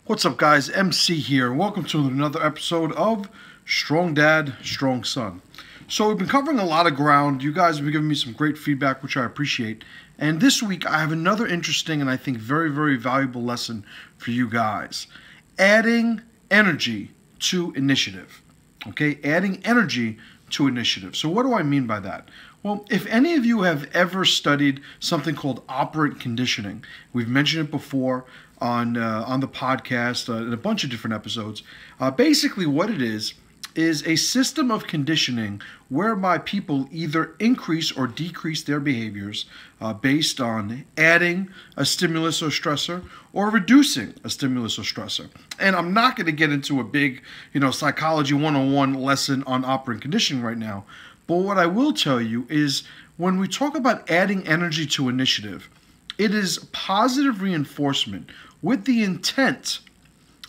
What's up, guys? MC here. Welcome to another episode of Strong Dad, Strong Son. So we've been covering a lot of ground. You guys have been giving me some great feedback, which I appreciate. And this week I have another interesting and I think very, very valuable lesson for you guys. Adding energy to initiative. Okay? Adding energy to initiative. So what do I mean by that? Well, if any of you have ever studied something called operant conditioning, we've mentioned it before on the podcast in a bunch of different episodes. Basically what it is a system of conditioning whereby people either increase or decrease their behaviors based on adding a stimulus or stressor or reducing a stimulus or stressor. And I'm not going to get into a big, psychology 101 lesson on operant conditioning right now. But what I will tell you is when we talk about adding energy to initiative, it is positive reinforcement with the intent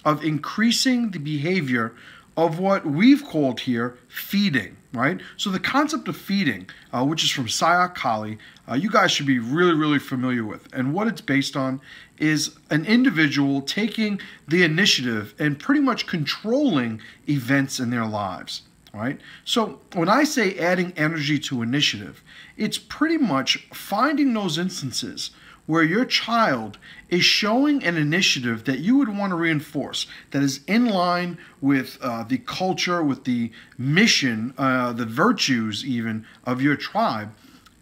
of increasing the behavior of what we've called here feeding, right? So the concept of feeding, which is from Sayat Kali, you guys should be really, really familiar with. And what it's based on is an individual taking the initiative and pretty much controlling events in their lives. Right? So when I say adding energy to initiative, it's pretty much finding those instances where your child is showing an initiative that you would want to reinforce, that is in line with the culture, with the mission, the virtues even of your tribe,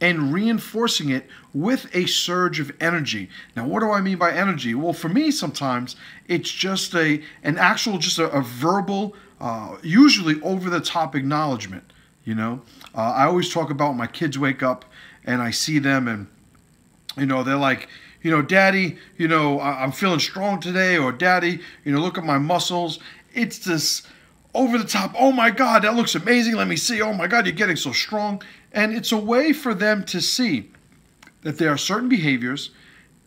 and reinforcing it with a surge of energy. Now, what do I mean by energy? Well, for me, sometimes it's just a verbal, usually over-the-top acknowledgement. I always talk about when my kids wake up and I see them and they're like, Daddy, I'm feeling strong today, or Daddy, look at my muscles. It's this over the top, oh my God, that looks amazing, let me see, oh my God, you're getting so strong. And it's a way for them to see that there are certain behaviors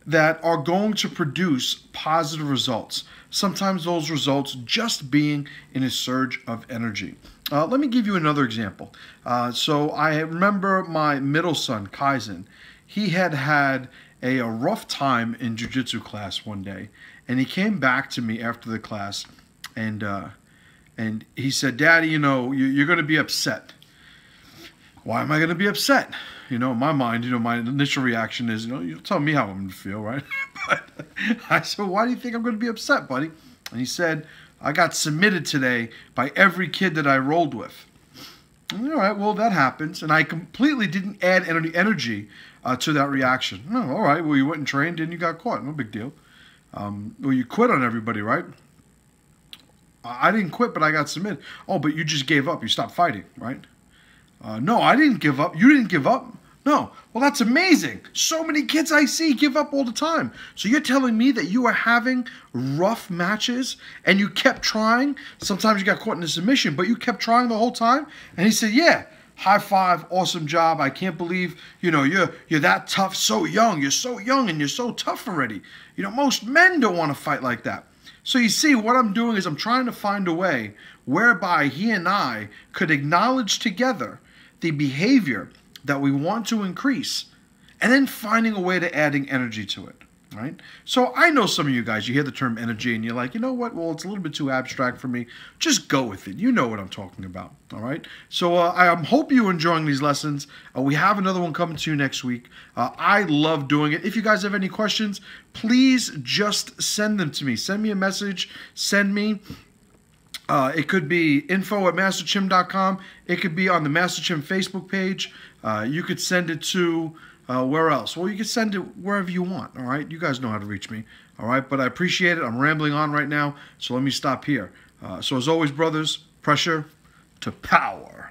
that are going to produce positive results. Sometimes those results just being in a surge of energy. Let me give you another example. So I remember my middle son, Kaizen. He had a rough time in jiu-jitsu class one day, and he came back to me after the class, and he said, Daddy, you're going to be upset. Why am I going to be upset? In my mind, my initial reaction is, you tell me how I'm going to feel, right? But I said, why do you think I'm going to be upset, buddy? And he said, I got submitted today by every kid that I rolled with. All right, well, that happens. And I completely didn't add any energy to that reaction. Oh, all right, well, you went and trained and you got caught. No big deal. Well, you quit on everybody, right? I didn't quit, but I got submitted. Oh, but you just gave up. You stopped fighting, right? No, I didn't give up. You didn't give up? No. Well, that's amazing. So many kids I see give up all the time. So you're telling me that you are having rough matches and you kept trying? Sometimes you got caught in a submission, but you kept trying the whole time? And he said, yeah, high five, awesome job. I can't believe, you're that tough, so young. You're so young and you're so tough already. Most men don't want to fight like that. So you see, what I'm doing is I'm trying to find a way whereby he and I could acknowledge together the behavior that we want to increase, and then finding a way to adding energy to it, right? So I know some of you guys, you hear the term energy and you're like, you know what, well, it's a little bit too abstract for me. Just go with it. You know what I'm talking about, all right? So I hope you're enjoying these lessons. We have another one coming to you next week. I love doing it. If you guys have any questions, please just send them to me. Send me a message. Send me. It could be info@masterchim.com. It could be on the Master Chim Facebook page. You could send it to where else? Well, you can send it wherever you want, all right? You guys know how to reach me, all right? But I appreciate it. I'm rambling on right now, so let me stop here. So as always, brothers, pressure to power.